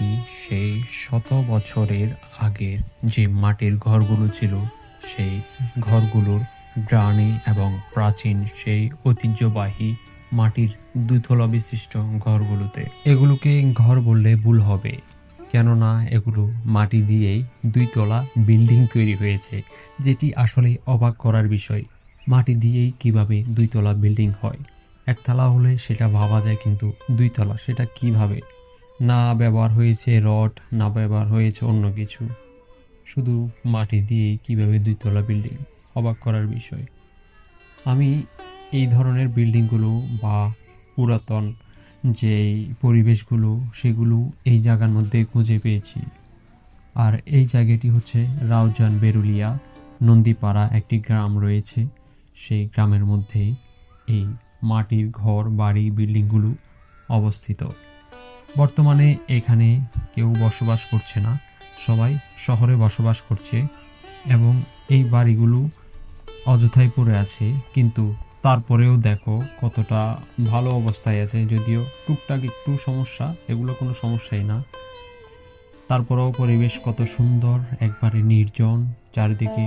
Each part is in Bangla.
নাকি সেই শত বছরের আগের যে মাটির ঘরগুলো ছিল সেই ঘরগুলোর গ্রানে এবং প্রাচীন সেই ঐতিহ্যবাহী মাটির দুতলা বিশিষ্ট ঘরগুলোতে এগুলোকে ঘর বললে ভুল হবে, কেননা এগুলো মাটি দিয়েই দুইতলা বিল্ডিং তৈরি হয়েছে, যেটি আসলে অবাক করার বিষয়। মাটি দিয়েই কিভাবে দুইতলা বিল্ডিং হয়? একতলা হলে সেটা ভাবা যায়, কিন্তু দুইতলা সেটা কিভাবে? না ব্যবহার হয়েছে রড, না ব্যবহার হয়েছে অন্য কিছু, শুধু মাটি দিয়েই কিভাবে দুইতলা বিল্ডিং, অবাক করার বিষয়। আমি এই ধরনের বিল্ডিংগুলো বা পুরাতন যেই পরিবেশগুলো সেগুলো এই জায়গার মধ্যে খুঁজে পেয়েছি। আর এই জায়গাটি হচ্ছে রাউজান বেরুলিয়া নন্দীপাড়া একটি গ্রাম রয়েছে, সেই গ্রামের মধ্যেই এই মাটির ঘর বাড়ি বিল্ডিংগুলো অবস্থিত। বর্তমানে এখানে কেউ বসবাস করছে না, সবাই শহরে বসবাস করছে এবং এই বাড়িগুলো অযথাই পড়ে আছে, কিন্তু তারপরেও দেখো কতটা ভালো অবস্থায় আছে। যদিও টুকটাক একটু সমস্যা, এগুলো কোনো সমস্যাই না, তারপরেও পরিবেশ কত সুন্দর, একবারে নির্জন, চারিদিকে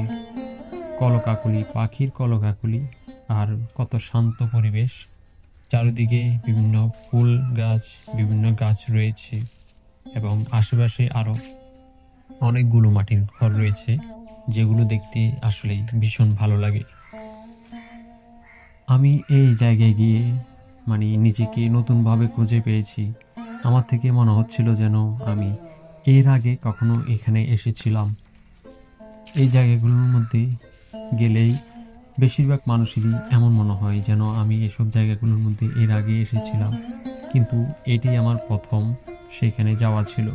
কলকাকলি, পাখির কলকাকলি, আর কত শান্ত পরিবেশ। চারিদিকে বিভিন্ন ফুল গাছ, বিভিন্ন গাছ রয়েছে এবং আশেপাশে আরও অনেকগুলো মাটির ঘর রয়েছে, যেগুলো দেখতে আসলেই ভীষণ ভালো লাগে। আমি এই জায়গায় গিয়ে নিজেকে নতুনভাবে খুঁজে পেয়েছি। আমার থেকে মনে হচ্ছিল যেন আমি এর আগে কখনো এখানে এসেছিলাম। এই জায়গাগুলোর মধ্যে গেলেই বেশিরভাগ মানুষেরই এমন মনে হয় যেন আমি এসব জায়গাগুলোর মধ্যে এর আগে এসেছিলাম, কিন্তু এটি আমার প্রথম সেখানে যাওয়া ছিল।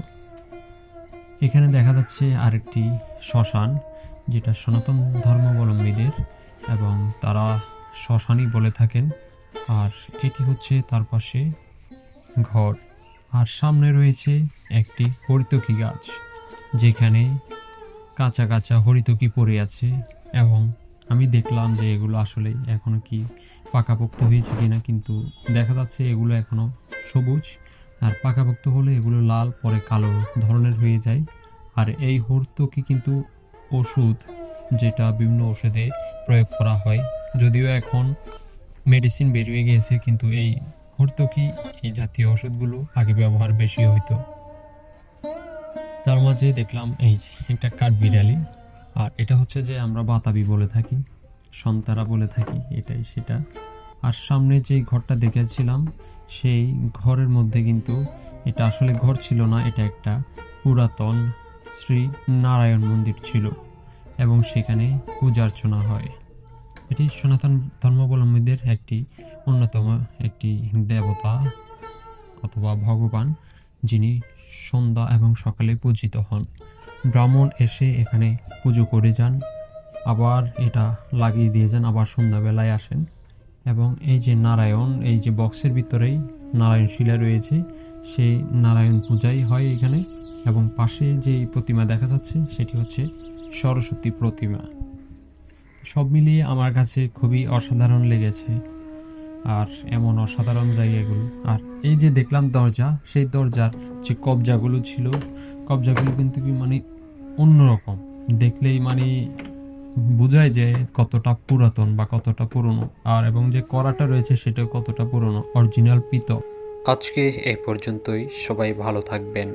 এখানে দেখা যাচ্ছে আরেকটি শ্মশান, যেটা সনাতন ধর্মাবলম্বীদের, এবং তারা শ্মশানই বলে থাকেন। আর এটি হচ্ছে তার পাশে ঘর, আর সামনে রয়েছে একটি হরিতকি গাছ, যেখানে কাঁচা কাঁচা হরিতকি পড়ে আছে। এবং আমি দেখলাম যে এগুলো আসলে এখনো কি পাকাপোক্ত হয়েছে কিনা, কিন্তু দেখা যাচ্ছে এগুলো এখনো সবুজ, আর পাকাপোক্ত হলে এগুলো লাল, পরে কালো ধরনের হয়ে যায়। আর এই হরিতকি কিন্তু ওষুধ, যেটা বিভিন্ন ওষুধে প্রয়োগ করা হয়। যদিও এখন মেডিসিন বেরিয়ে গিয়েছে, কিন্তু এই হরিতকি, এই জাতীয় ওষুধগুলো আগে ব্যবহার বেশি হইতো। তার মাঝে দেখলাম এই যে একটা কাঠবিড়ালি, আর এটা হচ্ছে যে আমরা বাতাবি বলে থাকি, সন্তারা বলে থাকি, এটাই সেটা। আর সামনে যে ঘরটা দেখেছিলাম সেই ঘরের মধ্যে কিন্তু এটা আসলে ঘর ছিল না, এটা একটা পুরাতন শ্রী নারায়ণ মন্দির ছিল এবং সেখানে পূজা অর্চনা হয়। এটি সনাতন ধর্মাবলম্বীদের একটি অন্যতম একটি দেবতা অথবা ভগবান, যিনি সন্ধ্যা এবং সকালে পূজিত হন। ব্রাহ্মণ এসে এখানে পুজো করে যান, আবার এটা লাগিয়ে দিয়ে যান, আবার সন্ধ্যাবেলায় আসেন। এবং এই যে নারায়ণ, এই যে বক্সের ভিতরেই নারায়ণ শিলা রয়েছে, সেই নারায়ণ পূজাই হয় এখানে। এবং পাশে যে প্রতিমা দেখা যাচ্ছে সেটি হচ্ছে সরস্বতী প্রতিমা। সব মিলিয়ে আমার কাছে খুবই অসাধারণ লেগেছে, আর এমন অসাধারণ জায়গাগুলো। আর এই যে দেখলাম দরজা, সেই দরজার যে কবজাগুলো ছিল, কবজাগুলো কিন্তু কি অন্যরকম, দেখলেই বোঝায় যে কতটা পুরাতন বা কতটা পুরনো, আর এবং যে কড়াটা রয়েছে সেটাও কতটা পুরনো, অরিজিনাল পিতল। আজকে এই পর্যন্তই, সবাই ভালো থাকবেন।